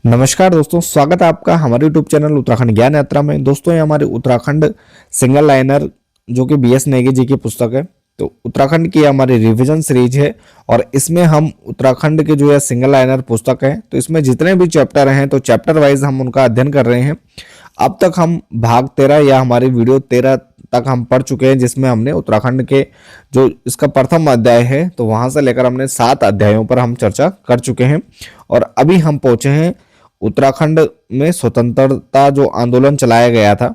नमस्कार दोस्तों, स्वागत है आपका हमारे यूट्यूब चैनल उत्तराखंड ज्ञान यात्रा में। दोस्तों, ये हमारे उत्तराखंड सिंगल लाइनर जो कि बीएस नेगी जी की पुस्तक है। तो उत्तराखंड की हमारी रिवीजन सीरीज है और इसमें हम उत्तराखंड के जो है सिंगल लाइनर पुस्तक है, तो इसमें जितने भी चैप्टर हैं तो चैप्टर वाइज हम उनका अध्ययन कर रहे हैं। अब तक हम भाग 13 या हमारी वीडियो 13 तक हम पढ़ चुके हैं, जिसमें हमने उत्तराखंड के जो इसका प्रथम अध्याय है तो वहां से लेकर हमने 7 अध्यायों पर हम चर्चा कर चुके हैं। और अभी हम पहुंचे हैं उत्तराखंड में स्वतंत्रता जो आंदोलन चलाया गया था,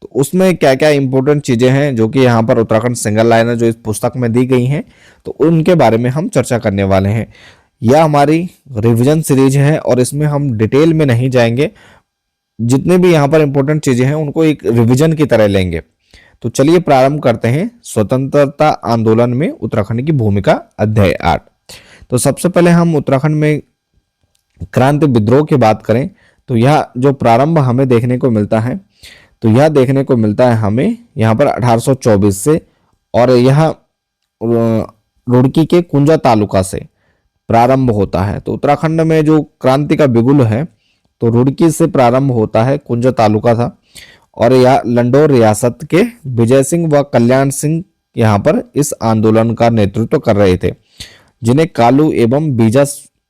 तो उसमें क्या क्या इंपॉर्टेंट चीजें हैं जो कि यहाँ पर उत्तराखंड सिंगल लाइनर जो इस पुस्तक में दी गई हैं, तो उनके बारे में हम चर्चा करने वाले हैं। यह हमारी रिवीजन सीरीज है और इसमें हम डिटेल में नहीं जाएंगे, जितने भी यहाँ पर इंपॉर्टेंट चीजें हैं उनको एक रिवीजन की तरह लेंगे। तो चलिए प्रारंभ करते हैं स्वतंत्रता आंदोलन में उत्तराखंड की भूमिका, अध्याय 8। तो सबसे पहले हम उत्तराखंड में क्रांति विद्रोह की बात करें तो यह जो प्रारंभ हमें देखने को मिलता है, तो यह देखने को मिलता है हमें यहाँ पर 1824 से, और यह रुड़की के कुंजा तालुका से प्रारंभ होता है। तो उत्तराखंड में जो क्रांति का बिगुल है तो रुड़की से प्रारंभ होता है, कुंजा तालुका था, और यह लंडौर रियासत के विजय सिंह व कल्याण सिंह यहाँ पर इस आंदोलन का नेतृत्व कर रहे थे, जिन्हें कालू एवं बीजा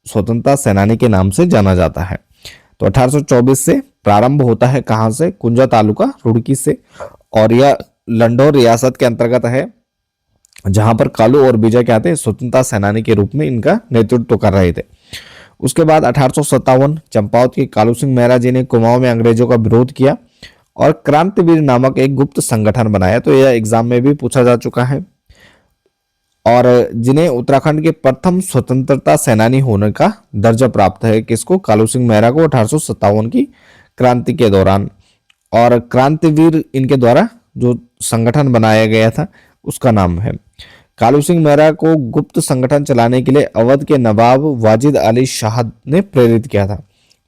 स्वतंत्रता सेनानी के नाम से जाना जाता है। तो 1824 से प्रारंभ होता है, कहां से? कुंजा तालुका रुड़की से, और यह लंडौर रियासत के अंतर्गत है, जहां पर कालू और बीजा क्या थे? स्वतंत्रता सेनानी के रूप में इनका नेतृत्व कर रहे थे। उसके बाद 1857 चंपावत के कालू सिंह मेहरा जी ने कुमाऊं में अंग्रेजों का विरोध किया और क्रांतिवीर नामक एक गुप्त संगठन बनाया। तो यह एग्जाम में भी पूछा जा चुका है, और जिन्हें उत्तराखंड के प्रथम स्वतंत्रता सेनानी होने का दर्जा प्राप्त है। किसको? कालू सिंह मेहरा को 1857 की क्रांति के दौरान। और क्रांतिवीर इनके द्वारा जो संगठन बनाया गया था उसका नाम है। कालू सिंह मेहरा को गुप्त संगठन चलाने के लिए अवध के नवाब वाजिद अली शाह ने प्रेरित किया था।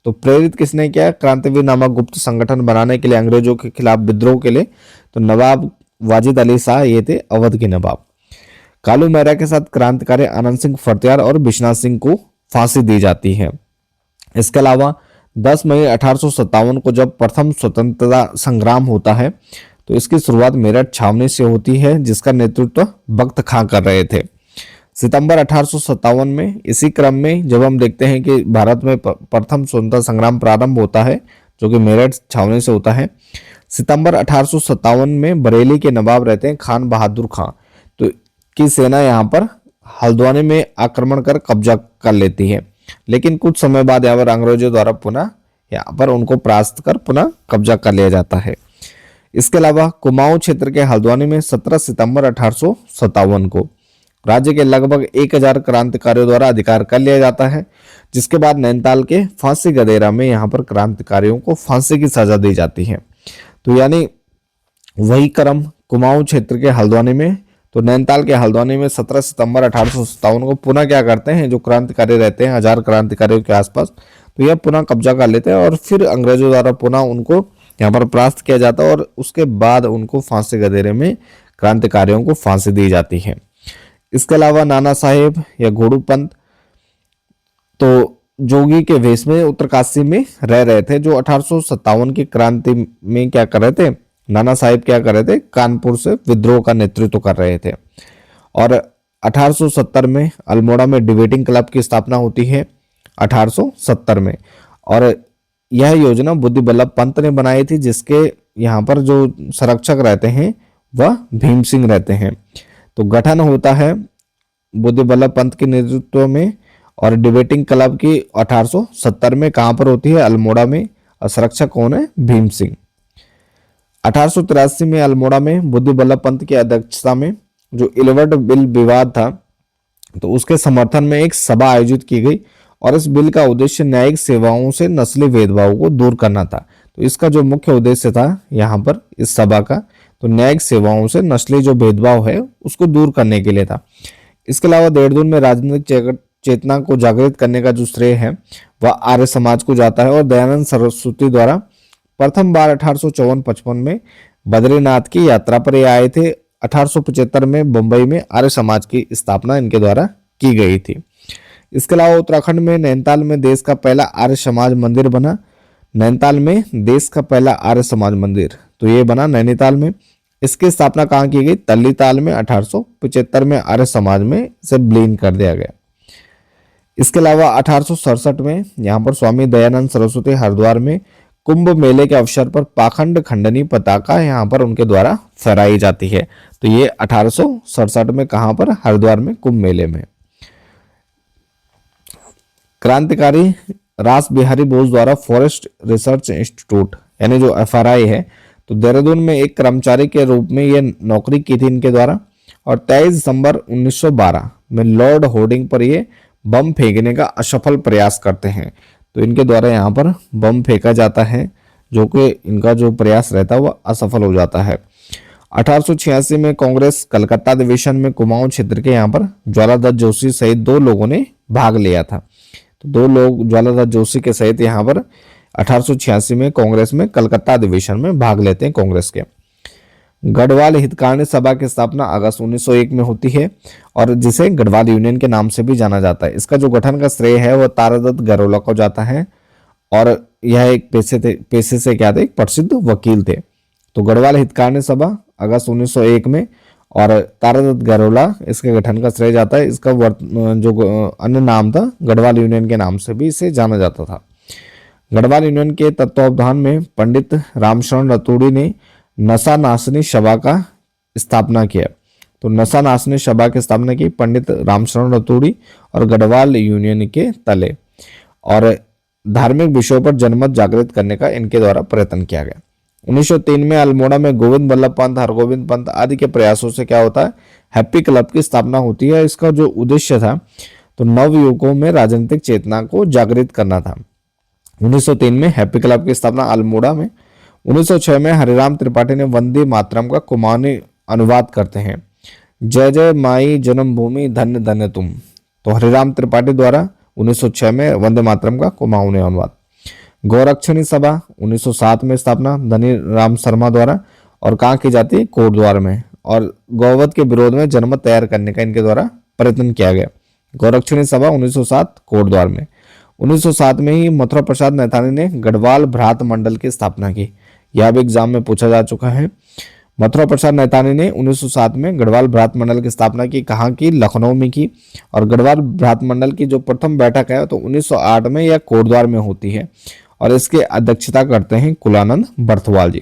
तो प्रेरित किसने किया? क्रांतिवीर नामक गुप्त संगठन बनाने के लिए अंग्रेजों के खिलाफ विद्रोह के लिए। तो नवाब वाजिद अली शाह ये थे अवध के नवाब। कालू मेहरा के साथ क्रांतिकारी आनंद सिंह फर्त्याल और बिश्नाथ सिंह को फांसी दी जाती है। इसके अलावा 10 मई 1857 को जब प्रथम स्वतंत्रता संग्राम होता है तो इसकी शुरुआत मेरठ छावनी से होती है, जिसका नेतृत्व बख्त खां कर रहे थे। सितंबर 1857 में इसी क्रम में जब हम देखते हैं कि भारत में प्रथम स्वतंत्रता संग्राम प्रारंभ होता है, जो कि मेरठ छावनी से होता है। सितंबर 1857 में बरेली के नवाब रहते हैं खान बहादुर खां, तो की सेना यहाँ पर हल्द्वानी में आक्रमण कर कब्जा कर लेती है, लेकिन कुछ समय बाद यहाँ पर अंग्रेजों द्वारा पुनः यहाँ पर उनको परास्त कर पुनः कब्जा कर लिया जाता है। इसके अलावा कुमाऊं क्षेत्र के हल्द्वानी में 17 सितंबर 1857 को राज्य के लगभग 1000 क्रांतिकारियों द्वारा अधिकार कर लिया जाता है, जिसके बाद नैनीताल के फांसी गदेरा में यहाँ पर क्रांतिकारियों को फांसी की सजा दी जाती है। तो यानी वही क्रम कुमाऊं क्षेत्र के हल्द्वानी में, तो नैनीताल के हल्द्वानी में 17 सितंबर 1857 को पुनः क्या करते हैं, जो क्रांतिकारी रहते हैं 1000 क्रांतिकारियों के आसपास, तो यह पुनः कब्जा कर लेते हैं और फिर अंग्रेजों द्वारा पुनः उनको यहाँ पर परास्त किया जाता है और उसके बाद उनको फांसी गदेरे में क्रांतिकारियों को फांसी दी जाती है। इसके अलावा नाना साहेब या घोड़ू पंत तो जोगी के वेश में उत्तरकाशी में रह रहे थे, जो 1857 की क्रांति में क्या कर रहे थे? नाना साहेब क्या कर रहे थे? कानपुर से विद्रोह का नेतृत्व कर रहे थे। और 1870 में अल्मोड़ा में डिबेटिंग क्लब की स्थापना होती है 1870 में, और यह योजना बुद्धि बल्लभ पंत ने बनाई थी, जिसके यहाँ पर जो संरक्षक रहते हैं वह भीम सिंह रहते हैं। तो गठन होता है बुद्धि बल्लभ पंत के नेतृत्व में, और डिबेटिंग क्लब की 1870 में कहाँ पर होती है? अल्मोड़ा में, और संरक्षक कौन है? भीम सिंह। 1883 में अल्मोड़ा में बुद्धि बल्लभ पंत की अध्यक्षता में जो इलवर्ट बिल विवाद था, तो उसके समर्थन में एक सभा आयोजित की गई, और इस बिल का उद्देश्य न्यायिक सेवाओं से नस्ली भेदभाव को दूर करना था। तो इसका जो मुख्य उद्देश्य था यहाँ पर इस सभा का, तो न्यायिक सेवाओं से नस्ली जो भेदभाव है उसको दूर करने के लिए था। इसके अलावा देहरादून में राजनीतिक चेतना को जागृत करने का जो श्रेय है वह आर्य समाज को जाता है, और दयानंद सरस्वती द्वारा प्रथम बार 1854-55 में बद्रीनाथ की यात्रा पर ये आए थे। 1875 में मुंबई में आर्य समाज की स्थापना इनके द्वारा की गई थी। इसके अलावा उत्तराखंड में नैनीताल में देश का पहला आर्य समाज मंदिर बना। नैनीताल में देश का पहला आर्य समाज मंदिर तो ये बना नैनीताल में। इसकी स्थापना कहाँ की गई? तल्लीताल में 1875 में आर्य समाज में से विलीन कर दिया गया। इसके अलावा 1867 में यहाँ पर स्वामी दयानंद सरस्वती हरिद्वार में कुंभ मेले के अवसर पर पाखंड खंडनी पताका यहाँ पर उनके द्वारा फहराई जाती है। तो ये 1867 में कहाँ पर? हरिद्वार में कुंभ मेले में। क्रांतिकारी रास बिहारी बोस द्वारा फॉरेस्ट रिसर्च इंस्टीट्यूट यानी जो FRI है, तो देहरादून में एक कर्मचारी के रूप में ये नौकरी की थी इनके द्वारा। और 23 दिसंबर 1912 में लॉर्ड होर्डिंग पर ये बम फेंकने का असफल प्रयास करते हैं। तो इनके द्वारा यहाँ पर बम फेंका जाता है, जो कि इनका जो प्रयास रहता है वह असफल हो जाता है। 1886 में कांग्रेस कलकत्ता अधिवेशन में कुमाऊं क्षेत्र के यहाँ पर ज्वालादत्त जोशी सहित 2 लोगों ने भाग लिया था। तो 2 लोग ज्वालादत्त जोशी के सहित यहाँ पर 1886 में कांग्रेस में कलकत्ता अधिवेशन में भाग लेते हैं कांग्रेस के। गढ़वाल हितकार्य सभा की स्थापना अगस्त 1901 में होती है और जिसे गढ़वाल यूनियन के नाम से भी जाना जाता है। इसका जो गठन का श्रेय है वह तारादत्त गरोला को जाता है और यह एक पेशे से क्या थे? एक प्रसिद्ध वकील थे। तो गढ़वाल हितकार्य सभा अगस्त 1901 में और तारादत्त गरोला इसके गठन का श्रेय जाता है। इसका जो अन्य नाम था गढ़वाल यूनियन के नाम से भी इसे जाना जाता था। गढ़वाल यूनियन के तत्वावधान में पंडित रामशरण रतूड़ी ने नशा नाशनी सभा का स्थापना किया। तो नशा नाशनी सभा की स्थापना की पंडित रामशरण रतूड़ी और गढ़वाल यूनियन के तले। और धार्मिक विषयों पर जनमत जागृत करने का इनके द्वारा प्रयत्न किया गया। 1903 में अल्मोड़ा में गोविंद बल्लभ पंत, हरगोविंद पंत आदि के प्रयासों से क्या होता है? हैप्पी क्लब की स्थापना होती है। इसका जो उद्देश्य था तो नवयुवकों में राजनीतिक चेतना को जागृत करना था। 1903 में हैप्पी क्लब की स्थापना अल्मोड़ा में। 1906 में हरिराम त्रिपाठी ने वंदे मातरम का कुमाऊनी अनुवाद करते हैं। जय जय माई जन्मभूमि धन्य धन्य तुम। तो हरिराम त्रिपाठी द्वारा 1906 में वंदे मातरम का कुमाऊनी अनुवाद। गौरक्षणी सभा 1907 में स्थापना धनी राम शर्मा द्वारा और कहाँ की जाती है? कोटद्वार में। और गौवध के विरोध में जनमत तैयार करने का इनके द्वारा प्रयत्न किया गया। गौरक्षणी सभा 1907 कोटद्वार में। 1907 में ही मथुरा प्रसाद नैथानी ने गढ़वाल भ्रात मंडल की स्थापना की। यह भी एग्जाम में पूछा जा चुका है। मथुरा प्रसाद नैथानी ने 1907 में गढ़वाल भ्रात मंडल की स्थापना की। कहाँ की? लखनऊ में की। और गढ़वाल भ्रात मंडल की जो प्रथम बैठक है तो 1908 में यह कोटद्वार में होती है और इसकी अध्यक्षता करते हैं कुलानंद बर्थवाल जी।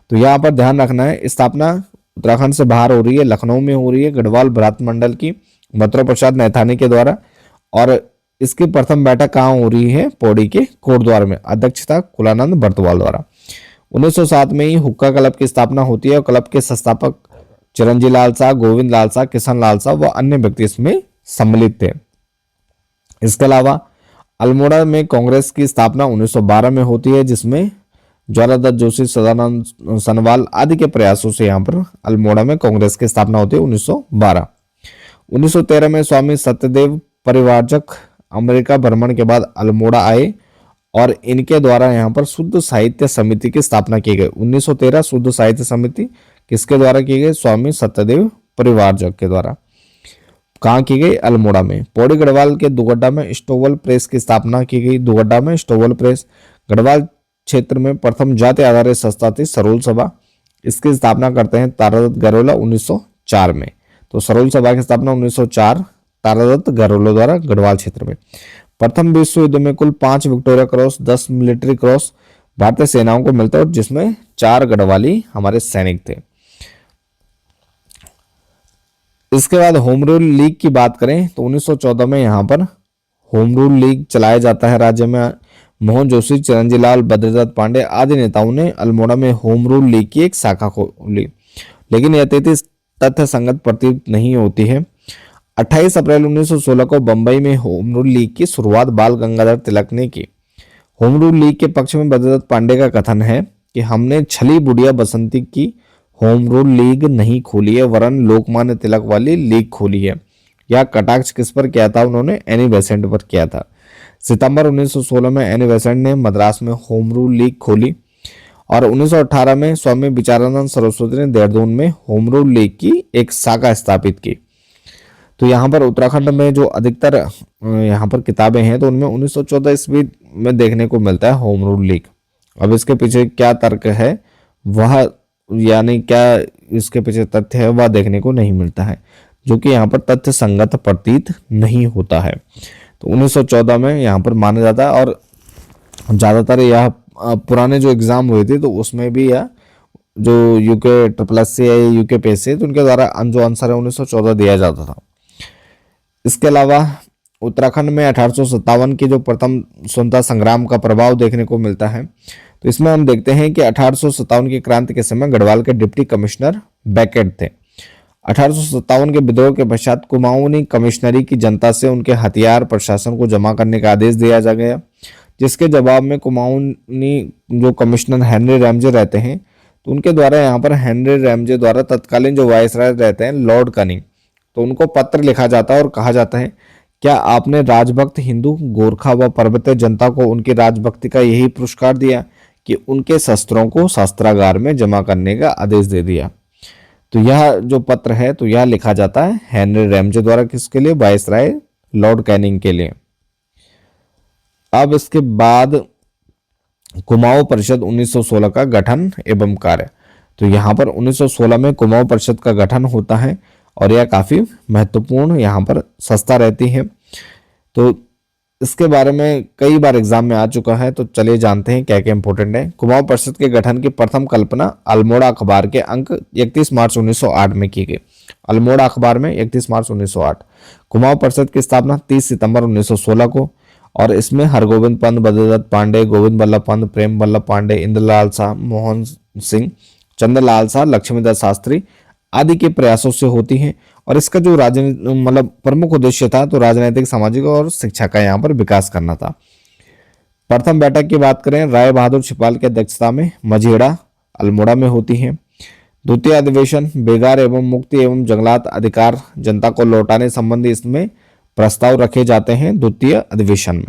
तो यहाँ पर ध्यान रखना है, स्थापना उत्तराखंड से बाहर हो रही है, लखनऊ में हो रही है गढ़वाल भ्रात मंडल की मथुरा प्रसाद नैथानी के द्वारा। और इसकी प्रथम बैठक कहाँ हो रही है? पौड़ी के कोटद्वार में, अध्यक्षता कुलानंद बर्थवाल द्वारा। 1907 में ही हुक्का क्लब की स्थापना होती है और क्लब के संस्थापक चिरंजी लाल शाह, गोविंद लाल शाह, किशन लाल शाह व अन्य व्यक्ति इसमें सम्मिलित थे। इसके अलावा अल्मोड़ा में कांग्रेस की स्थापना 1912 में होती है, जिसमें ज्वालादत्त जोशी, सदानंद सनवाल आदि के प्रयासों से यहाँ पर अल्मोड़ा में कांग्रेस की स्थापना होती है 1912। 1913 में स्वामी सत्यदेव परिव्राजक अमेरिका भ्रमण के बाद अल्मोड़ा आए और इनके द्वारा यहाँ पर शुद्ध साहित्य समिति की स्थापना की गई। 1913 शुद्ध साहित्य समिति किसके द्वारा की गई? स्वामी सत्यदेव परिव्राजक के द्वारा। कहाँ की गई? अल्मोड़ा में। पौड़ी गढ़वाल के दुगड्डा में स्टोवल प्रेस की स्थापना की गई। दुगड्डा में स्टोवल प्रेस। गढ़वाल क्षेत्र में प्रथम जाति आधारित संस्था थी सरोल सभा। इसकी स्थापना करते हैं तारादत्त गरोला 1904 में। तो सरोल सभा की स्थापना 1904 तारादत्त गरोला द्वारा गढ़वाल क्षेत्र में। प्रथम विश्व युद्ध में कुल 5 विक्टोरिया क्रॉस, 10 मिलिट्री क्रॉस भारतीय सेनाओं को मिलता है, जिसमें 4 गढ़वाली हमारे सैनिक थे। इसके बाद होम रूल लीग की बात करें तो 1914 में यहाँ पर होम रूल लीग चलाया जाता है राज्य में। मोहन जोशी, चिरंजी लाल, बद्रीदत्त पांडे आदि नेताओं ने अल्मोड़ा में होम रूल लीग की एक शाखा खोली, लेकिन यह तथ्य संगत प्रतीत नहीं होती है। 28 अप्रैल 1916 को बंबई में होम रूल लीग की शुरुआत बाल गंगाधर तिलक ने की। होम रूल लीग के पक्ष में बद्रीदत्त पांडे का कथन है कि हमने छली बुढ़िया बसंती की होम रूल लीग नहीं खोली है, वरन लोकमान्य तिलक वाली लीग खोली है। यह कटाक्ष किस पर किया था? उन्होंने एनी बेसेंट पर किया था। सितंबर 1916 में एनी बेसेंट ने मद्रास में होम रूल लीग खोली और 1918 में स्वामी विचारानंद सरस्वती ने देहरादून में होम रूल लीग की एक शाखा स्थापित की। तो यहाँ पर उत्तराखंड में जो अधिकतर यहाँ पर किताबें हैं तो उनमें 1914 ईस्वी में देखने को मिलता है होम रूल लीग। अब इसके पीछे क्या तर्क है वह, यानी क्या इसके पीछे तथ्य है वह देखने को नहीं मिलता है, जो कि यहाँ पर तथ्य संगत प्रतीत नहीं होता है। तो 1914 में यहाँ पर माना जाता है, और ज़्यादातर यह पुराने जो एग्ज़ाम हुए थे तो उसमें भी यह जो यूके ट्रिपल एस सी है, यूके पीएससी, तो उनके द्वारा जो आंसर है 1914 दिया जाता था। इसके अलावा उत्तराखंड में 1857 की जो प्रथम स्वतंत्रता संग्राम का प्रभाव देखने को मिलता है। तो इसमें हम देखते हैं कि 1857 की क्रांति के समय गढ़वाल के डिप्टी कमिश्नर बैकेट थे। 1857 के विद्रोह के पश्चात कुमाऊनी कमिश्नरी की जनता से उनके हथियार प्रशासन को जमा करने का आदेश दिया जा गया, जिसके जवाब में कुमाऊनी जो कमिश्नर हेनरी रैमजे रहते हैं तो उनके द्वारा यहाँ पर हेनरी रैमजे द्वारा तत्कालीन जो वायसराय रहते हैं लॉर्ड कनिंग, तो उनको पत्र लिखा जाता है और कहा जाता है, क्या आपने राजभक्त हिंदू गोरखा व पर्वतीय जनता को उनकी राजभक्ति का यही पुरस्कार दिया कि उनके शस्त्रों को शस्त्रागार में जमा करने का आदेश दे दिया। तो यह जो पत्र है तो यह लिखा जाता है हेनरी रैमजे द्वारा, किसके लिए? वायसराय लॉर्ड कैनिंग के लिए। अब इसके बाद कुमाऊं परिषद 1916 का गठन एवं कार्य। तो यहाँ पर 1916 में कुमाऊं परिषद का गठन होता है और यह काफ़ी महत्वपूर्ण यहाँ पर संस्था रहती है। तो इसके बारे में कई बार एग्जाम में आ चुका है, तो चलिए जानते हैं क्या क्या इंपॉर्टेंट है। कुमाऊं परिषद के गठन की प्रथम कल्पना अल्मोड़ा अखबार के अंक 31 मार्च 1908 में की गई। अल्मोड़ा अखबार में 31 मार्च 1908। कुमाऊं परिषद की स्थापना 30 सितंबर 1916 को, और इसमें हरगोविंद पंत, बद्रीदत्त पांडे, गोविंद बल्लभ पंत, प्रेम बल्लभ पांडे, इंद्रलाल शाह, मोहन सिंह, चंद्रलाल शाह, लक्ष्मीदत्त शास्त्री आदि के प्रयासों से होती हैं। और इसका जो राजनीति मतलब प्रमुख उद्देश्य था तो राजनीतिक, सामाजिक और शिक्षा का यहाँ पर विकास करना था। प्रथम बैठक की बात करें राय बहादुर छिपाल की अध्यक्षता में मझेड़ा अल्मोड़ा में होती है। द्वितीय अधिवेशन बेगार एवं मुक्ति एवं जंगलात अधिकार जनता को लौटाने संबंधी इसमें प्रस्ताव रखे जाते हैं द्वितीय अधिवेशन में।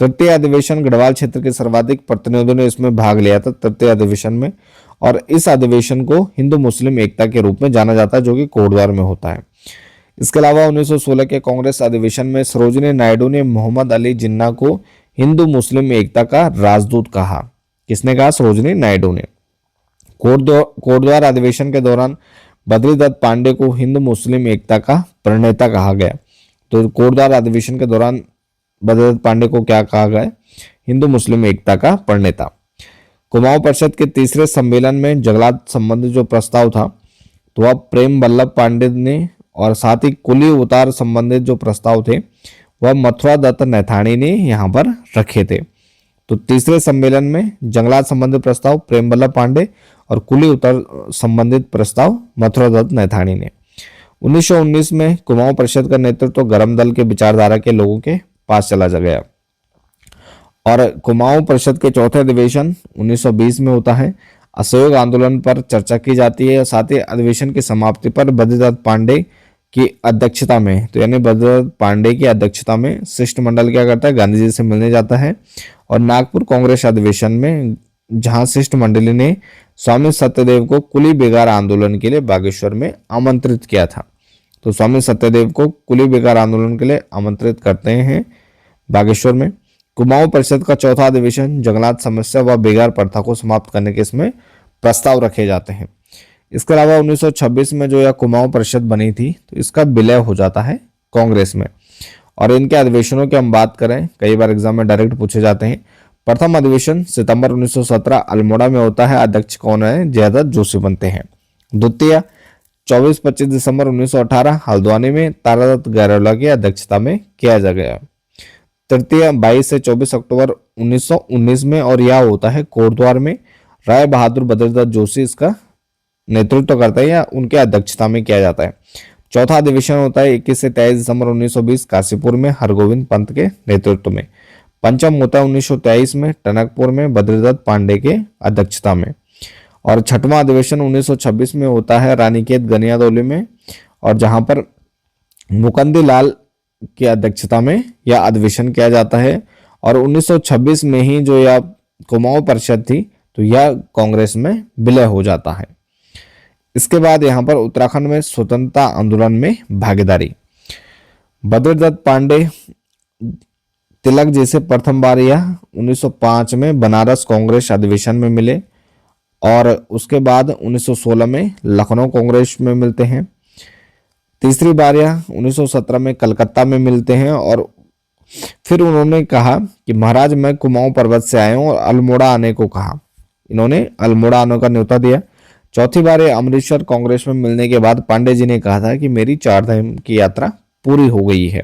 तृतीय अधिवेशन गढ़वाल क्षेत्र के सर्वाधिक प्रतिनिधियों ने इसमें भाग लिया था तृतीय अधिवेशन में, और इस अधिवेशन को हिंदू मुस्लिम एकता के रूप में जाना जाता है, जो कि कोटद्वार में होता है। इसके अलावा 1916 के कांग्रेस अधिवेशन में सरोजिनी नायडू ने मोहम्मद अली जिन्ना को हिंदू मुस्लिम एकता का राजदूत कहा। किसने कहा? सरोजिनी नायडू ने। कोटद्वार अधिवेशन के दौरान बद्रीदत्त पांडे को हिंदू मुस्लिम एकता का प्रणेता कहा गया। तो कोटद्वार अधिवेशन के दौरान बद्रीदत्त पांडे को क्या कहा गया? हिंदू मुस्लिम एकता का प्रणेता। कुमाऊं परिषद के तीसरे सम्मेलन में जंगलात संबंधी जो प्रस्ताव था तो वह प्रेम बल्लभ पांडे ने, और साथ ही कुली उतार संबंधित जो प्रस्ताव थे वह मथुरा दत्त नैथानी ने यहाँ पर रखे थे। तो तीसरे सम्मेलन में जंगलात संबंधित प्रस्ताव प्रेम बल्लभ पांडे और कुली उतार संबंधित प्रस्ताव मथुरा दत्त नैथानी ने। 1919 में कुमाऊं परिषद का नेतृत्व गरम दल के विचारधारा के लोगों के पास चला गया, और कुमाऊं परिषद के चौथे अधिवेशन 1920 में होता है। असहयोग आंदोलन पर चर्चा की जाती है, साथ ही अधिवेशन की समाप्ति पर बद्रीदत्त पांडे की अध्यक्षता में, तो यानी बद्रीदत्त पांडे की अध्यक्षता में शिष्टमंडल क्या करता है? गांधी जी से मिलने जाता है। और नागपुर कांग्रेस अधिवेशन में जहां शिष्टमंडली ने स्वामी सत्यदेव को कुली बेगार आंदोलन के लिए बागेश्वर में आमंत्रित किया था। तो स्वामी सत्यदेव को कुली बेगार आंदोलन के लिए आमंत्रित करते हैं बागेश्वर में। कुमाऊं परिषद का चौथा अधिवेशन जंगलात समस्या व बेगार प्रथा को समाप्त करने के इसमें प्रस्ताव रखे जाते हैं। इसके अलावा 1926 में जो यह कुमाऊं परिषद बनी थी तो इसका विलय हो जाता है कांग्रेस में। और इनके अधिवेशनों की हम बात करें, कई बार एग्जाम में डायरेक्ट पूछे जाते हैं। प्रथम अधिवेशन सितंबर 1917 अल्मोड़ा में होता है। अध्यक्ष कौन है? जयदत्त जोशी बनते हैं। द्वितीय 24-25 दिसंबर 1918 हल्द्वानी में तारादत्त गैरोला की अध्यक्षता में किया जा गया। तृतीय 22 से 24 अक्टूबर 1919 में, और यह होता है कोटद्वार में। राय बहादुर बद्रीदत्त जोशी इसका नेतृत्व करता है या उनके अध्यक्षता में किया जाता है। चौथा अधिवेशन होता है 21 से 23 दिसंबर 1920 काशीपुर में हरगोविंद पंत के नेतृत्व में। पंचम होता है 1923 में टनकपुर में बद्रीदत्त पांडे के अध्यक्षता में। और छठवां अधिवेशन 1926 में होता है रानीखेत गनियादौली में, और जहां पर मुकंदी लाल की अध्यक्षता में यह अधिवेशन किया जाता है। और 1926 में ही जो यह कुमाऊं परिषद थी तो यह कांग्रेस में विलय हो जाता है। इसके बाद यहाँ पर उत्तराखंड में स्वतंत्रता आंदोलन में भागीदारी। बद्रीदत्त पांडे तिलक जी से प्रथम बार यह 1905 में बनारस कांग्रेस अधिवेशन में मिले और उसके बाद 1916 में लखनऊ कांग्रेस में मिलते हैं। तीसरी बार यह 1917 में कलकत्ता में मिलते हैं और फिर उन्होंने कहा कि महाराज मैं कुमाऊं पर्वत से आया हूं और अल्मोड़ा आने को कहा। इन्होंने अल्मोड़ा आने का न्योता दिया। चौथी बार ये अमृतसर कांग्रेस में मिलने के बाद पांडे जी ने कहा था कि मेरी चार धाम की यात्रा पूरी हो गई है।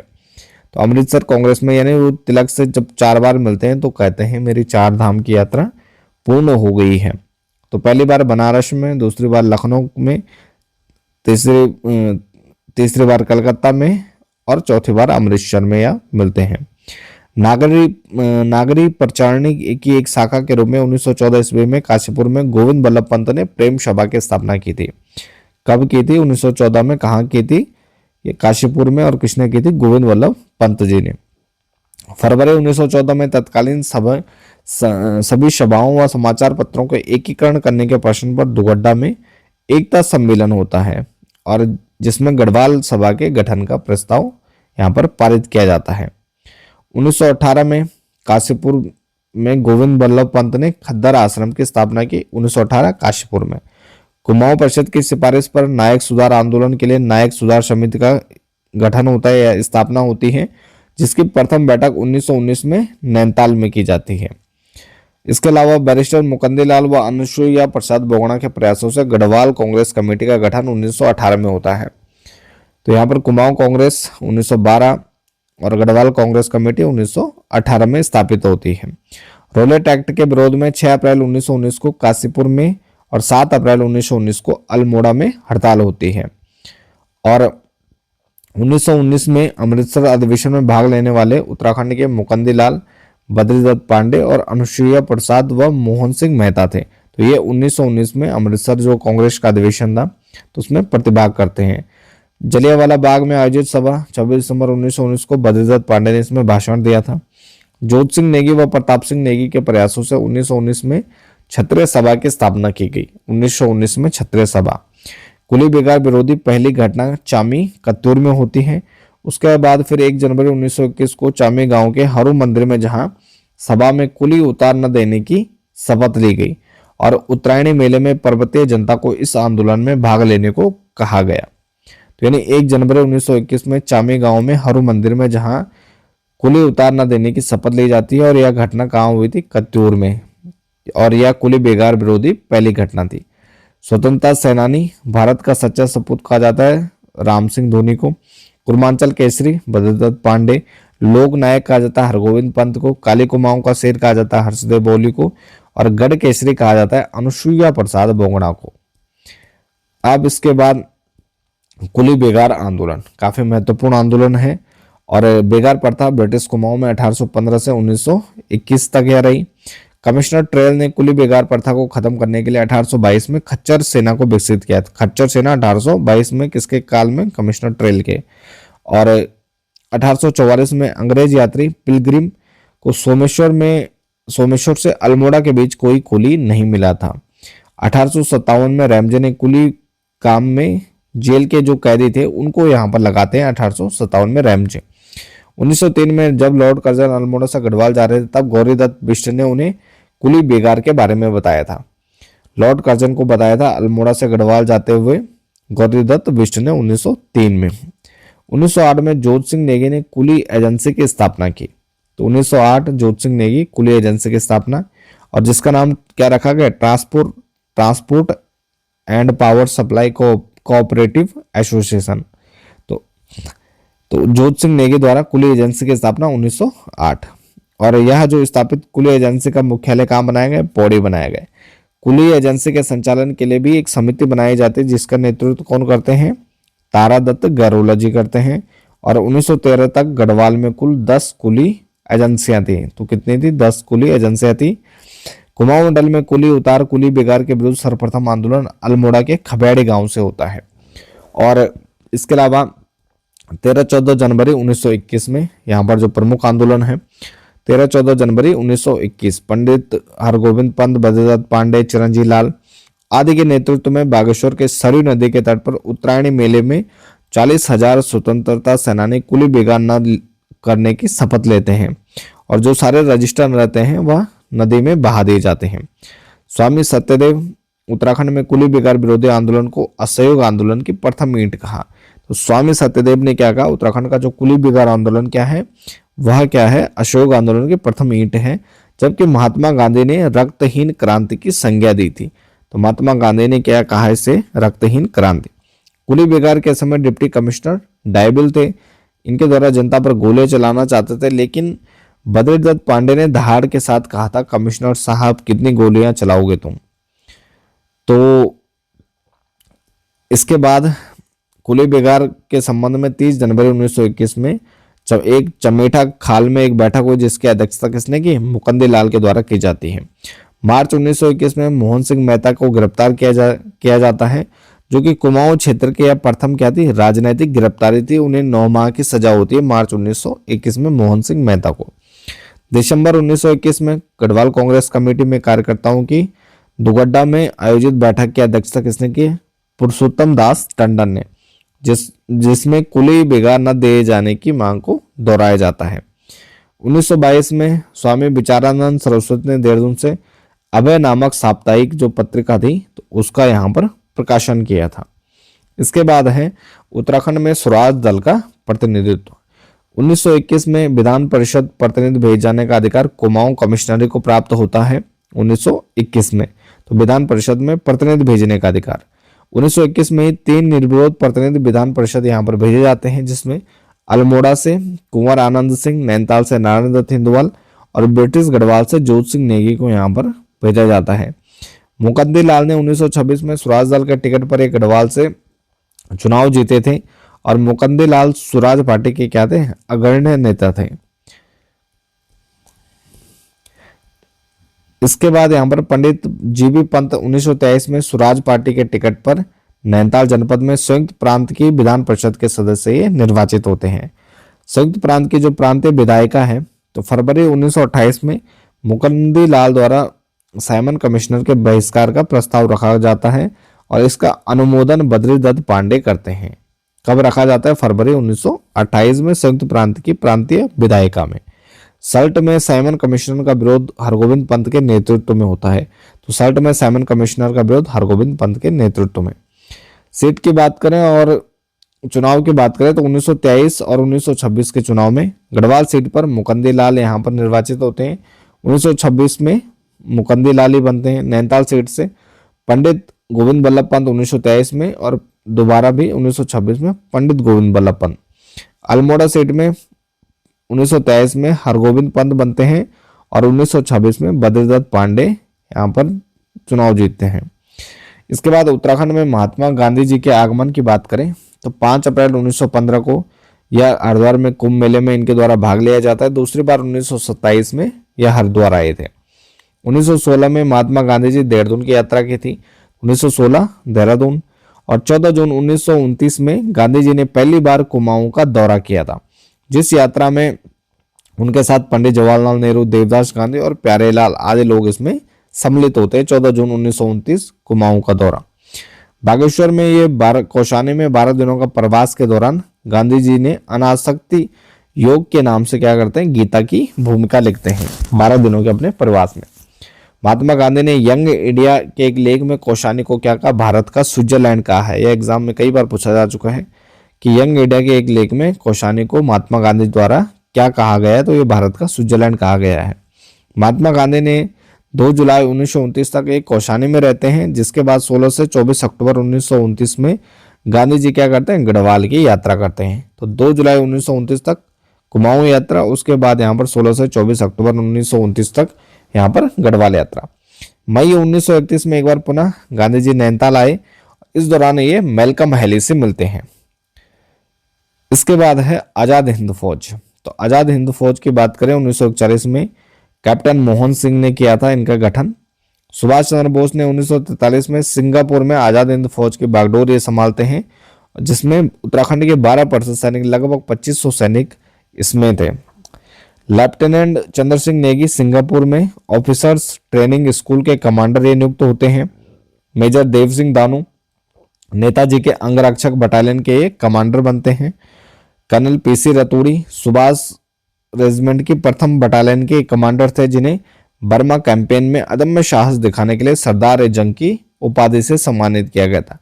तो अमृतसर कांग्रेस में यानी वो तिलक से जब 4 बार मिलते हैं तो कहते हैं मेरी 4 धाम की यात्रा पूर्ण हो गई है। तो पहली बार बनारस में, दूसरी बार लखनऊ में, तीसरी बार कलकत्ता में और चौथी बार अमृतसर में या मिलते हैं। नागरी प्रचारणी की एक शाखा के रूप में 1914 ईस्वी में काशीपुर में गोविंद बल्लभ पंत ने प्रेम सभा की स्थापना की थी। कब की थी? 1914 में। कहाँ की थी? ये काशीपुर में। और किसने की थी? गोविंद बल्लभ पंत जी ने। फरवरी 1914 में तत्कालीन सभी सभाओं व समाचार पत्रों को एकीकरण करने के प्रश्न पर दुगड्डा में एकता सम्मेलन होता है और जिसमें गढ़वाल सभा के गठन का प्रस्ताव यहाँ पर पारित किया जाता है। 1918 में काशीपुर में गोविंद बल्लभ पंत ने खद्दर आश्रम की स्थापना की। 1918 काशीपुर में। कुमाऊं परिषद की सिफारिश पर नायक सुधार आंदोलन के लिए नायक सुधार समिति का गठन होता है या स्थापना होती है, जिसकी प्रथम बैठक 1919 में नैनीताल में की जाती है। इसके अलावा बैरिस्टर मुकंदीलाल व अनुसुईया प्रसाद बोगड़ा के प्रयासों से गढ़वाल कांग्रेस कमेटी का गठन 1918 में होता है। तो यहाँ पर कुमाऊं कांग्रेस 1912 और गढ़वाल कांग्रेस कमेटी 1918 में स्थापित होती है। रोलेट एक्ट के विरोध में 6 अप्रैल 1919 को काशीपुर में और 7 अप्रैल 1919 को अल्मोड़ा में हड़ताल होती है। और 1919 में अमृतसर अधिवेशन में भाग लेने वाले उत्तराखंड के मुकंदीलाल, बद्रीदत्त पांडे और अनुसुईया प्रसाद व मोहन सिंह मेहता थे। तो ये 1919 में अमृतसर जो कांग्रेस का अधिवेशन था तो उसमें प्रतिभाग करते हैं। जलियांवाला बाग में आयोजित सभा 26 दिसंबर 1919 को बद्रीदत्त पांडे ने इसमें भाषण दिया था। जोत सिंह नेगी व प्रताप सिंह नेगी के प्रयासों से 1919 में क्षत्रिय सभा की स्थापना की गई। 1919 में क्षत्रिय सभा। कुली बेगार विरोधी पहली घटना चामी कत्यूर में होती है। उसके बाद फिर 1 जनवरी 1921 को चामी गांव के हरु मंदिर में जहां सभा में कुली उतार न देने की शपथ ली गई और उत्तरायणी मेले में पर्वतीय जनता को इस आंदोलन में भाग लेने को कहा गया। तो यानी 1 जनवरी 1921 में चामी गांव में हरु मंदिर में जहां कुली उतार न देने की शपथ ली जाती है और यह घटना कहाँ हुई थी? कत्यूर में। और यह कुली बेगार विरोधी पहली घटना थी। स्वतंत्रता सेनानी, भारत का सच्चा सपूत कहा जाता है राम सिंह धोनी को। कुर्मांचल केसरी बद्रीदत्त पांडे। लोक नायक कहा जाता है हरगोविंद पंत को। काली कुमाऊं का शेर कहा जाता है हर्षदेव बोली को। और गढ़ केसरी कहा जाता है अनुसुईया प्रसाद बोगड़ा को। अब इसके बाद कुली बेगार आंदोलन काफी महत्वपूर्ण आंदोलन है और बेगार प्रथा ब्रिटिश कुमाऊं में 1815 से 1921 तक यह रही। कमिश्नर ट्रेल ने कुली बेगार प्रथा को खत्म करने के लिए 1822 में खच्चर सेना को विकसित किया था। खच्चर सेना 1822 में किसके काल में? कमिश्नर ट्रेल के। और 1844 में अंग्रेज यात्री पिलग्रिम को सोमेश्वर से अल्मोड़ा के बीच कोई कुली नहीं मिला था। 1857 में रैमजे ने कुली काम में जेल के जो कैदी थे उनको यहाँ पर लगाते हैं 1857 में रैमजे। 1903 में जब लॉर्ड कर्जन अल्मोड़ा से गढ़वाल जा रहे थे तब गौरीदत्त बिष्ट ने उन्हें कुली बेगार के बारे में बताया था। लॉर्ड कर्जन को बताया था अल्मोड़ा से गढ़वाल जाते हुए गौरीदत्त बिष्ट ने 1903 में। 1908 में जोत सिंह नेगी ने कुली एजेंसी की स्थापना की। तो 1908 जोत सिंह नेगी कुली एजेंसी की स्थापना और जिसका नाम क्या रखा गया? Transport and power supply cooperative association. तो जोत सिंह नेगी द्वारा कुली एजेंसी की स्थापना 1908। और यह जो स्थापित कुली एजेंसी का मुख्यालय कहाँ बनाया गया? पौड़ी बनाया गया। कुली एजेंसी के संचालन के लिए भी एक समिति बनाई जाती है जिसका नेतृत्व कौन करते हैं? तारादत्त गैरोला जी करते हैं। और 1913 तक गढ़वाल में कुल 10 कुली एजेंसियां थी। तो कितनी थी? 10 कुली एजेंसियां थी। कुमाऊं मंडल में कुली उतार कुली बेगार के विरुद्ध सर्वप्रथम आंदोलन अल्मोड़ा के खबेड़ी गांव से होता है। और इसके अलावा 13-14 जनवरी 1921 में यहाँ पर जो प्रमुख आंदोलन है 13-14 जनवरी 1921 पंडित हरगोविंद पंत, बद्रीदत्त पांडे, चिरंजी लाल आदि के नेतृत्व में बागेश्वर के सरयू नदी के तट पर उत्तरायणी मेले में 40,000 स्वतंत्रता सेनानी कुली बेगार न करने की शपथ लेते हैं और जो सारे रजिस्टर रहते हैं वह नदी में बहा दिए जाते हैं। स्वामी सत्यदेव उत्तराखंड में कुली बेगार विरोधी आंदोलन को असहयोग आंदोलन की प्रथम ईंट कहा। तो स्वामी सत्यदेव ने क्या कहा, उत्तराखंड का जो कुली बेगार आंदोलन क्या है, वह क्या है, असहयोग आंदोलन की प्रथम ईंट है। जबकि महात्मा गांधी ने रक्तहीन क्रांति की संज्ञा दी थी। तो महात्मा गांधी ने क्या कहा इसे, रक्तहीन क्रांति। कुली बेगार के समय डिप्टी कमिश्नर डायबिल थे। इनके द्वारा जनता पर गोले चलाना चाहते थे, लेकिन बद्रीदत्त पांडे ने धाड़ के साथ कहा था, कमिश्नर साहब कितनी गोलियां चलाओगे तुम। तो इसके बाद कुली बेगार के संबंध में 30 जनवरी 1921 में जब एक चमेठा खाल में एक बैठक हुई जिसकी अध्यक्षता किसने की, मुकंदी लाल के द्वारा की जाती है। मार्च 1921 में मोहन सिंह मेहता को गिरफ्तार किया जाता है, जो कि कुमाऊं क्षेत्र के प्रथम क्या थी, राजनीतिक गिरफ्तारी थी। उन्हें 9 माह की सजा होती है मार्च 1921 में मोहन सिंह मेहता को। दिसंबर 1921 में गढ़वाल कांग्रेस कमेटी में कार्यकर्ताओं की दुगड्डा में आयोजित बैठक की अध्यक्षता किसने की, पुरुषोत्तम दास टंडन ने, जिसमें कुली बेगार न दिए जाने की मांग को दोहराया जाता है। 1922 में स्वामी विचारानंद सरस्वती ने देहरादून से अभय नामक साप्ताहिक जो पत्रिका थी तो उसका यहाँ पर प्रकाशन किया था। इसके बाद है उत्तराखंड में स्वराज दल का प्रतिनिधित्व। 1921 में विधान परिषद प्रतिनिधि भेजे जाने का अधिकार कुमाऊं कमिश्नरी को प्राप्त होता है। 1921 में तो विधान परिषद में प्रतिनिधि भेजने का अधिकार 1921 में ही 3 निर्विरोध प्रतिनिधि विधान परिषद यहाँ पर भेजे जाते हैं, जिसमें अल्मोड़ा से कुंवर आनंद सिंह, नैनीताल से नारायण दत्त हिंदुवाल और ब्रिटिश गढ़वाल से जोत सिंह नेगी को यहाँ पर भेजा जाता है। मुकंदी लाल ने 1926 में स्वराज दल के टिकट पर एक गढ़वाल से चुनाव जीते थे और मुकंदी लाल स्वराज पार्टी के क्या थे, अग्रणी नेता थे। इसके बाद यहाँ पर पंडित जीबी पंत 1923 में स्वराज पार्टी के टिकट पर नैनीताल जनपद में संयुक्त प्रांत की विधान परिषद के सदस्य ये निर्वाचित होते हैं। संयुक्त प्रांत की जो प्रांतीय विधायिका है तो फरवरी 1928 में मुकंदी लाल द्वारा साइमन कमिश्नर के बहिष्कार का प्रस्ताव रखा जाता है और इसका अनुमोदन बद्रीदत्त पांडे करते हैं। कब रखा जाता है, फरवरी 1928 में संयुक्त प्रांत की प्रांतीय विधायिका में। सल्ट में साइमन कमिश्नर का विरोध हरगोविंद पंत के नेतृत्व में होता है। तो सल्ट में साइमन कमिश्नर का विरोध हरगोविंद पंत के नेतृत्व में। सीट की बात करें और चुनाव की बात करें तो 1923 और 1926 के चुनाव में गढ़वाल सीट पर मुकंदी लाल यहाँ पर निर्वाचित होते हैं। 1926 में मुकंदी लाल ही बनते हैं। नैनीताल सीट से पंडित गोविंद बल्लभ पंत 1923 में और दोबारा भी 1926 में पंडित गोविंद बल्लभ पंत। अल्मोड़ा सीट में 1923 में हरगोविंद पंत बनते हैं और 1926 में बद्रीदत्त पांडे यहाँ पर चुनाव जीतते हैं। इसके बाद उत्तराखंड में महात्मा गांधी जी के आगमन की बात करें तो 5 अप्रैल 1915 को यह हरिद्वार में कुंभ मेले में इनके द्वारा भाग लिया जाता है। दूसरी बार 1927 में यह हरिद्वार आए थे। 1916 में महात्मा गांधी जी देहरादून की यात्रा की थी। 1916 देहरादून और 14 जून 1929 में गांधी जी ने पहली बार कुमाऊं का दौरा किया था, जिस यात्रा में उनके साथ पंडित जवाहरलाल नेहरू, देवदास गांधी और प्यारेलाल आदि लोग इसमें सम्मिलित होते हैं। 14 जून 1929 कुमाऊं का दौरा। बागेश्वर में ये कौशानी में 12 दिनों का प्रवास के दौरान गांधी जी ने अनासक्ति योग के नाम से क्या करते हैं, गीता की भूमिका लिखते हैं 12 दिनों के अपने प्रवास में। महात्मा गांधी ने यंग इंडिया के एक लेख में कौशानी को क्या कहा, भारत का स्विट्जरलैंड कहा है। यह एग्जाम में कई बार पूछा जा चुका है कि यंग इंडिया के एक लेख में कौशानी को महात्मा गांधी द्वारा क्या कहा गया है, तो ये भारत का स्विट्जरलैंड कहा गया है। महात्मा गांधी ने 2 जुलाई 1929 तक एक कौशानी में रहते हैं, जिसके बाद 16 से 24 अक्टूबर 1929 में गांधी जी क्या करते हैं, गढ़वाल की यात्रा करते हैं। तो 2 जुलाई 1929 तक कुमाऊं यात्रा, उसके बाद यहाँ पर 16 से 24 अक्टूबर 1929 तक यहाँ पर गढ़वाल यात्रा। मई 1931 में एक बार पुनः गांधी जी नैनीताल आए। इस दौरान ये मैल्कम हैली से मिलते हैं। इसके बाद है आजाद हिंद फौज। तो आजाद हिंद फौज की बात करें 1941 में कैप्टन मोहन सिंह ने किया था इनका गठन। सुभाष चंद्र बोस ने 1943 में सिंगापुर में आजाद हिंद फौज की बागडोर ये संभालते हैं, जिसमें उत्तराखंड के 12% सैनिक, लगभग 2500 सैनिक इसमें थे। लेफ्टिनेंट चंद्र सिंह नेगी सिंगापुर में ऑफिसर्स ट्रेनिंग स्कूल के कमांडर ये नियुक्त होते हैं। मेजर देव सिंह दानू नेताजी के अंगरक्षक बटालियन के ये कमांडर बनते हैं। Colonel PC Raturi Subhash regiment की प्रथम बटालियन के कमांडर थे, जिन्हें बर्मा कैंपेन में अदम्य साहस दिखाने के लिए सरदार ए जंग की उपाधि से सम्मानित किया गया था।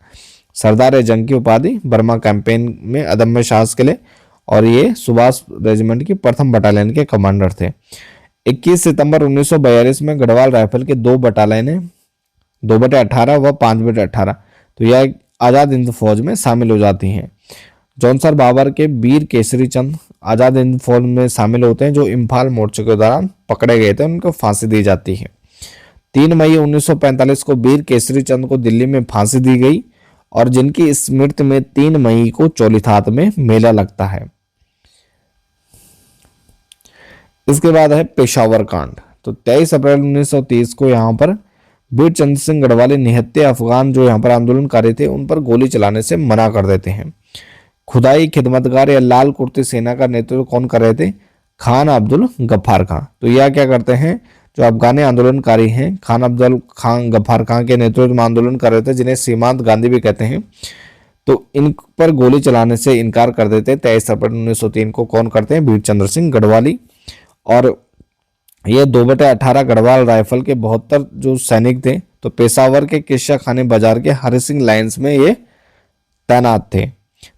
सरदार ए जंग की उपाधि बर्मा कैंपेन में अदम्य साहस के लिए, और ये सुभाष रेजिमेंट की प्रथम बटालियन के कमांडर थे। 21 सितंबर 1942 में गढ़वाल राइफल के दो बटालियनें 2/18 व 5/18 तो यह आज़ाद हिंद फौज में शामिल हो जाती हैं। जौनसर बाबर के वीर केसरी चंद आज़ाद हिंद फौज में शामिल होते हैं, जो इम्फाल मोर्चे के दौरान पकड़े गए थे, उनको फांसी दी जाती है। 3 मई 1945 को वीर केसरी चंद को दिल्ली में फांसी दी गई, और जिनकी स्मृति में 3 मई को चौलीथात में मेला लगता है। इसके बाद है पेशावर कांड। तो 23 अप्रैल 1930 को यहाँ पर वीर चंद्र सिंह गढ़वाली निहत्थे अफगान जो यहाँ पर आंदोलनकारी थे, उन पर गोली चलाने से मना कर देते हैं। खुदाई खिदमतगार या लाल कुर्ती सेना का नेतृत्व कौन कर रहे थे? खान अब्दुल गफ्फार खां। तो यह क्या करते हैं, जो अफगानी आंदोलनकारी हैं, खान अब्दुल खान गफ्फार खां के नेतृत्व में आंदोलन कर रहे थे, जिन्हें सीमांत गांधी भी कहते हैं, तो इन पर गोली चलाने से इनकार कर देते। 23 अप्रैल 1903 को कौन करते हैं? वीर चंद्र सिंह गढ़वाली। और ये 2/18 गढ़वाल राइफल के 72 जो सैनिक थे, तो पेशावर के किस्सा खाने बाजार के हरि सिंह लाइन्स में ये तैनात थे।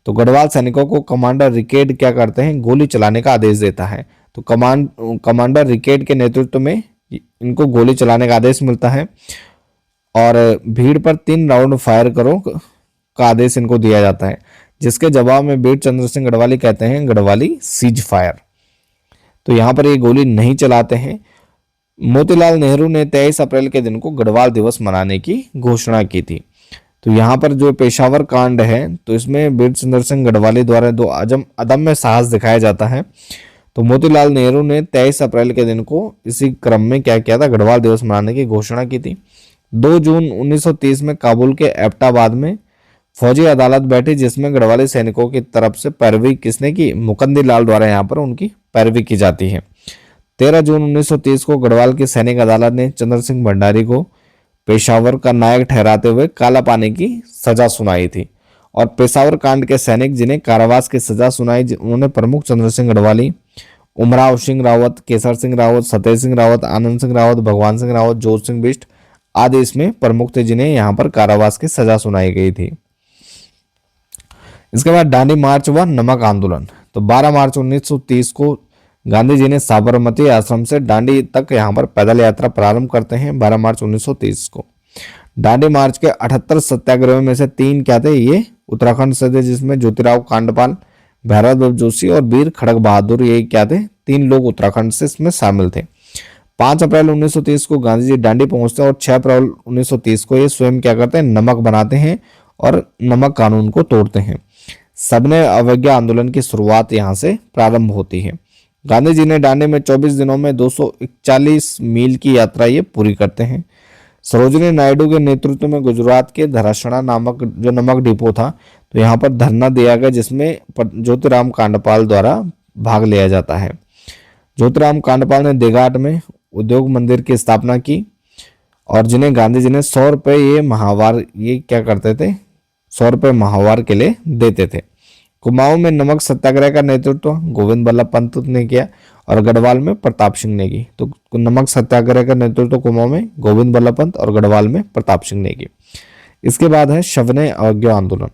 तो गढ़वाल सैनिकों को कमांडर रिकेड क्या करते हैं? गोली चलाने का आदेश देता है। तो कमांडर रिकेड के नेतृत्व में इनको गोली चलाने का आदेश मिलता है, और भीड़ पर 3 राउंड फायर करो का आदेश इनको दिया जाता है, जिसके जवाब में वीर चंद्र सिंह गढ़वाली कहते हैं गढ़वाली सीज फायर। तो यहाँ पर ये गोली नहीं चलाते हैं। मोतीलाल नेहरू ने 23 अप्रैल के दिन को गढ़वाल दिवस मनाने की घोषणा की थी। तो यहाँ पर जो पेशावर कांड है, तो इसमें वीर चंद्र सिंह गढ़वाली द्वारा दो अदम्य साहस दिखाया जाता है। तो मोतीलाल नेहरू ने 23 अप्रैल के दिन को इसी क्रम में क्या किया था? गढ़वाल दिवस मनाने की घोषणा की थी। 2 जून 1930 में काबुल के एबटाबाद में फौजी अदालत बैठी, जिसमें गढ़वाली सैनिकों की तरफ से पैरवी किसने की? मुकंदी लाल द्वारा यहाँ पर उनकी पैरवी की जाती है। 13 जून 1930 को गढ़वाल की सैनिक अदालत ने चंद्र सिंह भंडारी को पेशावर का नायक ठहराते हुए काला पानी की सजा सुनाई थी। और पेशावर कांड के सैनिक जिन्हें कारावास की सजा सुनाई, उन्होंने प्रमुख चंद्र सिंह गढ़वाली, उमराव सिंह रावत, केसर सिंह रावत, सतेज सिंह रावत, आनंद सिंह रावत, भगवान सिंह रावत, जोत सिंह बिष्ट आदि इसमें प्रमुख थे, जिन्हें यहाँ पर कारावास की सजा सुनाई गई थी। इसके बाद दांडी मार्च व नमक आंदोलन। तो 12 मार्च 1930 को गांधी जी ने साबरमती आश्रम से दांडी तक यहाँ पर पैदल यात्रा प्रारंभ करते हैं। 12 मार्च 1930 को दांडी मार्च के 78 सत्याग्रह में से 3 क्या थे? ये उत्तराखंड से थे, जिसमें ज्योतिराव कांडपाल, भैरव जोशी और वीर खड़ग बहादुर, ये क्या थे? 3 लोग उत्तराखंड से इसमें शामिल थे। 5 अप्रैल 1930 को गांधी जी दांडी पहुंचते हैं, और 6 अप्रैल 1930 को ये स्वयं क्या करते हैं? नमक बनाते हैं और नमक कानून को तोड़ते हैं। सबने अवज्ञा आंदोलन की शुरुआत यहाँ से प्रारंभ होती है। गांधी जी ने दांडी में 24 दिनों में 241 मील की यात्रा ये पूरी करते हैं। सरोजिनी नायडू के नेतृत्व में गुजरात के धरासणा नामक जो नमक डिपो था, तो यहाँ पर धरना दिया गया, जिसमें ज्योतिराम कांडपाल द्वारा भाग लिया जाता है। ज्योतिराम कांडपाल ने देघाट में उद्योग मंदिर की स्थापना की, और जिन्हें गांधी जी ने 100 रुपये ये माहवार ये क्या करते थे? 100 रुपये माहवार के लिए देते थे। कुमाऊं में नमक सत्याग्रह का नेतृत्व गोविंद बल्लभ पंत ने किया, और गढ़वाल में प्रताप सिंह ने की। तो नमक सत्याग्रह का नेतृत्व कुमाऊं में गोविंद बल्लभ पंत और गढ़वाल में प्रताप सिंह ने की। इसके बाद है सविनय अवज्ञा आंदोलन।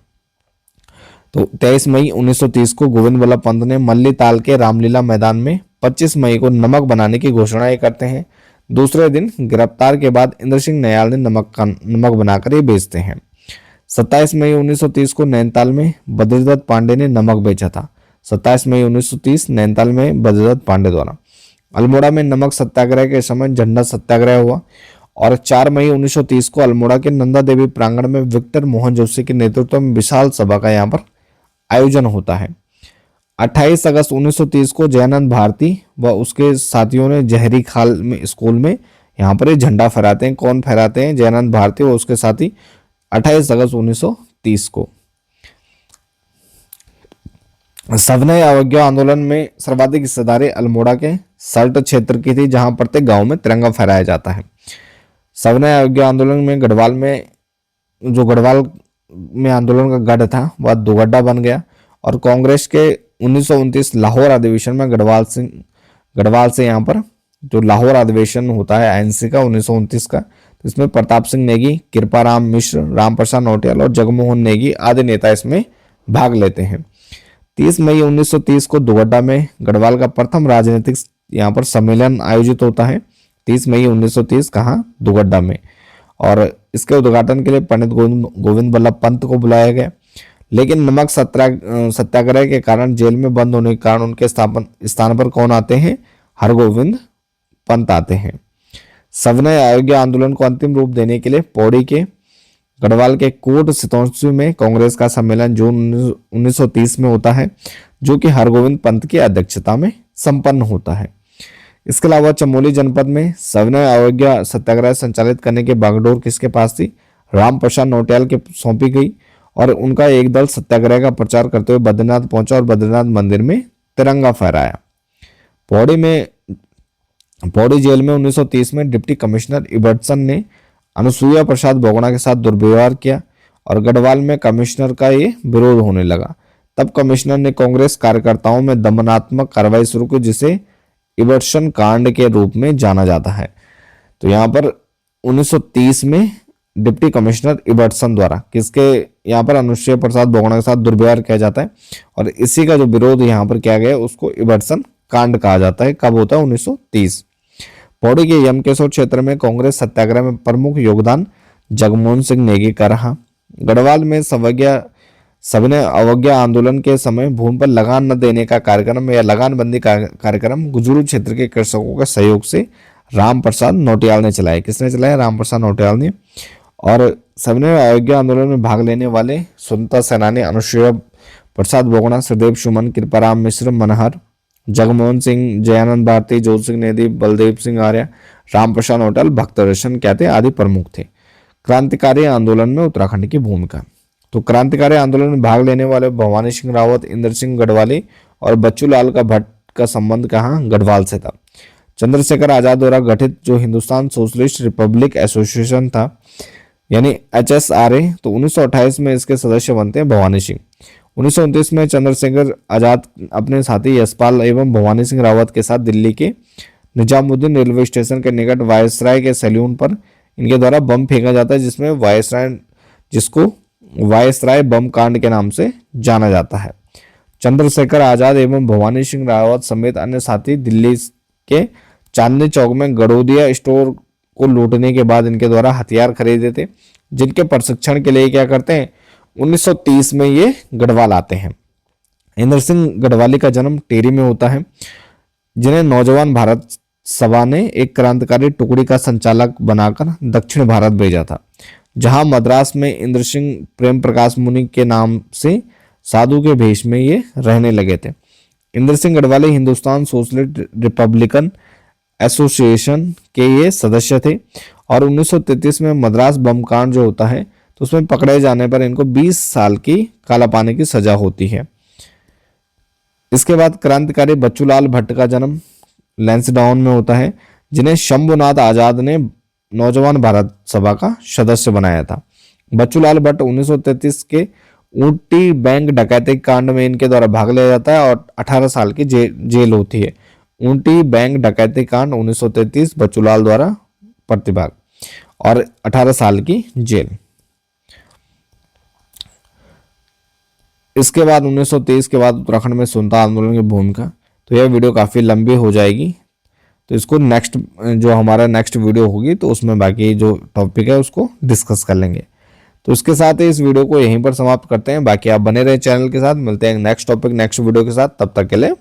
तो 23 मई 1930 को गोविंद बल्लभ पंत ने मल्ली ताल के रामलीला मैदान में 25 मई को नमक बनाने की घोषणा ये करते हैं। दूसरे दिन गिरफ्तार के बाद इंद्र सिंह नयाल ने नमक बनाकर ये बेचते हैं। 27 मई 1930 को नैनीताल में बद्रीदत्त पांडे ने नमक बेचा था। 27 मई 1930 नैनीताल में बद्रीदत्त पांडे द्वारा। अल्मोड़ा में नमक सत्याग्रह के समय झंडा सत्याग्रह हुआ, और 4 मई 1930 को अल्मोड़ा के नंदा देवी प्रांगण में विक्टर मोहन जोशी के नेतृत्व में विशाल सभा का यहाँ पर आयोजन होता है। 28 अगस्त 1930 को जयानंद भारती व उसके साथियों ने जहरी खाल में स्कूल में यहाँ पर ये झंडा फहराते हैं। कौन फहराते हैं? जयानंद भारती और उसके साथी। 28 अगस्त 1930 को सविनय अवज्ञा आंदोलन में सर्वाधिक हिस्सेदारी अल्मोड़ा के सल्ट क्षेत्र की थी, जहां प्रत्येक गांव में तिरंगा फहराया जाता है। सविनय अवज्ञा आंदोलन में गढ़वाल में आंदोलन का गढ़ था वह दुगड्डा बन गया और कांग्रेस के 1929 लाहौर अधिवेशन में गढ़वाल से यहाँ पर जो लाहौर अधिवेशन होता है आईएनसी का 1929 का, तो इसमें प्रताप सिंह नेगी, कृपाराम मिश्र, रामप्रसाद नौटियाल और जगमोहन नेगी आदि नेता इसमें भाग लेते हैं। 30 मई 1930 को दुगड्डा में गढ़वाल का प्रथम राजनीतिक यहाँ पर सम्मेलन आयोजित होता है। 30 मई 1930 कहाँ, दुगड्डा में। और इसके उद्घाटन के लिए पंडित गोविंद बल्लभ पंत को बुलाया गया, लेकिन नमक सत्याग्रह के कारण जेल में बंद होने के कारण उनके स्थान पर कौन आते हैं, हरगोविंद पंत आते हैं। सविनय अयोग्य आंदोलन को अंतिम रूप देने के लिए पौड़ी के गढ़वाल के कोट सितौंसू में कांग्रेस का सम्मेलन जून 1930 में होता है, जो कि हरगोविंद पंत की अध्यक्षता में संपन्न होता है। इसके अलावा चमोली जनपद में सविनय अवज्ञा सत्याग्रह संचालित करने की बागडोर किसके पास थी, रामप्रसाद नौटियाल के सौंपी गई और उनका एक दल सत्याग्रह का प्रचार करते हुए बद्रीनाथ पहुंचा और बद्रीनाथ मंदिर में तिरंगा फहराया। पौड़ी जेल में 1930 में डिप्टी कमिश्नर इबर्टसन ने अनुसुईया प्रसाद बोगड़ा के साथ दुर्व्यवहार किया और गढ़वाल में कमिश्नर का ये विरोध होने लगा। तब कमिश्नर ने कांग्रेस कार्यकर्ताओं में दमनात्मक कार्रवाई शुरू की, जिसे इबर्टसन कांड के रूप में जाना जाता है। तो यहाँ पर 1930 में डिप्टी कमिश्नर इबर्टसन द्वारा किसके यहाँ पर अनुसुईया प्रसाद बोगड़ा के साथ दुर्व्यवहार किया जाता है और इसी का जो विरोध यहाँ पर किया गया उसको इबर्टसन कांड कहा जाता है। कब होता है, 1930। पौड़ी के यमकेश्वर क्षेत्र में कांग्रेस सत्याग्रह में प्रमुख योगदान जगमोहन सिंह नेगी का रहा। गढ़वाल में सविनय अवज्ञा आंदोलन के समय भूमि पर लगान न देने का कार्यक्रम या लगानबंदी का कार्यक्रम गुजरू क्षेत्र के कृषकों के सहयोग से रामप्रसाद नौटियाल ने चलाया। किसने चलाया, रामप्रसाद नौटियाल ने। और सविनय अवज्ञा आंदोलन में भाग लेने वाले स्वतंत्रता सेनानी अनुसुईया प्रसाद बोगड़ा, सुदेव सुमन, कृपाराम मिश्र, मनहर, जगमोहन सिंह, जयानंद भारती, जोत सिंह नेगी, बलदेव सिंह आर्य, रामप्रसाद नौटियाल, भक्तदर्शन कहते आदि प्रमुख थे। क्रांतिकारी आंदोलन में उत्तराखंड की भूमिका। तो क्रांतिकारी आंदोलन में भाग लेने वाले भवानी सिंह रावत, इंद्र सिंह गढ़वाली और बच्चू लाल का भट्ट का संबंध कहाँ, गढ़वाल से था। चंद्रशेखर आजाद द्वारा गठित जो हिंदुस्तान सोशलिस्ट रिपब्लिक एसोसिएशन था यानी HSRA, तो 1928 में इसके सदस्य बनते हैं भवानी सिंह। 1929 में चंद्रशेखर आजाद अपने साथी यशपाल एवं भवानी सिंह रावत के साथ दिल्ली के निजामुद्दीन रेलवे स्टेशन के निकट वायसराय के सैल्यून पर इनके द्वारा बम फेंका जाता है, जिसको वायसराय बम कांड के नाम से जाना जाता है। चंद्रशेखर आजाद एवं भवानी सिंह रावत समेत अन्य साथी दिल्ली के चांदनी चौक में गड़ोदिया स्टोर को लूटने के बाद इनके द्वारा हथियार खरीदे थे, जिनके प्रशिक्षण के लिए क्या करते हैं, 1930 में ये गढ़वाल आते हैं। इंद्र सिंह गढ़वाली का जन्म टेरी में होता है, जिन्हें नौजवान भारत सभा ने एक क्रांतिकारी टुकड़ी का संचालक बनाकर दक्षिण भारत भेजा था, जहां मद्रास में इंद्र सिंह प्रेम प्रकाश मुनि के नाम से साधु के भेष में ये रहने लगे थे। Indra Singh Garhwali Hindustan socialist Republican association के ये सदस्य थे और 1933 में मद्रास बम कांड जो होता है तो उसमें पकड़े जाने पर इनको 20 साल की कालापानी की सजा होती है। इसके बाद क्रांतिकारी बच्चूलाल भट्ट का जन्म लैंसडाउन में होता है, जिन्हें शंभुनाथ आजाद ने नौजवान भारत सभा का सदस्य बनाया था। बच्चूलाल भट्ट 1933 के ऊटी बैंक डकैती कांड में इनके द्वारा भाग लिया जाता है और 18 साल की जेल होती है। ऊटी बैंक डकैती कांड 1933 बच्चूलाल द्वारा प्रतिभाग और 18 साल की जेल। इसके बाद 1923 के बाद उत्तराखंड में स्वतंत्रता आंदोलन की भूमिका। तो यह वीडियो काफ़ी लंबी हो जाएगी, तो इसको जो हमारा नेक्स्ट वीडियो होगी तो उसमें बाकी जो टॉपिक है उसको डिस्कस कर लेंगे। तो इसके साथ ही इस वीडियो को यहीं पर समाप्त करते हैं। बाकी आप बने रहे चैनल के साथ, मिलते हैं नेक्स्ट टॉपिक नेक्स्ट वीडियो के साथ। तब तक के लिए